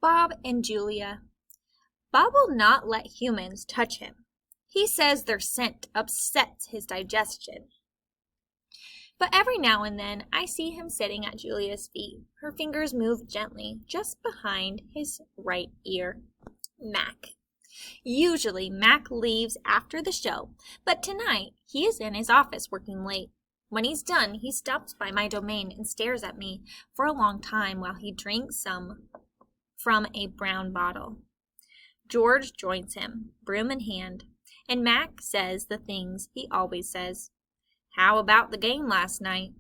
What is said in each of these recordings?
Bob and Julia. Bob will not let humans touch him. He says their scent upsets his digestion. But every now and then I see him sitting at Julia's feet. Her fingers move gently just behind his right ear. Mack. Usually Mack leaves after the show, but tonight he is in his office working late. When he's done, he stops by my domain and stares at me for a long time while he drinks some from a brown bottle. George joins him, broom in hand, and Mack says the things he always says. How about the game last night?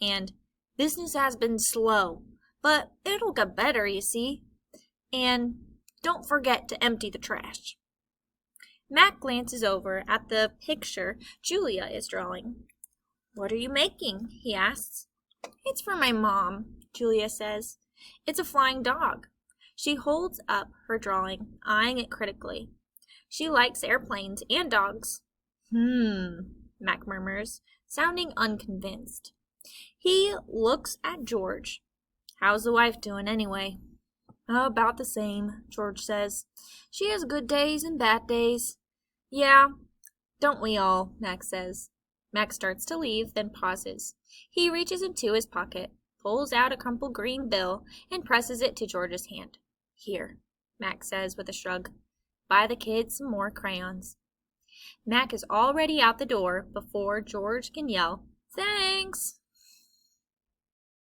And business has been slow, but it'll get better, you see. And don't forget to empty the trash. Mack glances over at the picture Julia is drawing. What are you making? He asks. It's for my mom, Julia says. It's a flying dog. She holds up her drawing, eyeing it critically. She likes airplanes and dogs. Mack murmurs, sounding unconvinced. He looks at George. How's the wife doing anyway? About the same, George says. She has good days and bad days. Yeah, don't we all, Mack says. Mack starts to leave, then pauses. He reaches into his pocket, pulls out a crumpled green bill, and presses it to George's hand. Here, Mack says with a shrug. Buy the kids some more crayons. Mack is already out the door before George can yell, Thanks!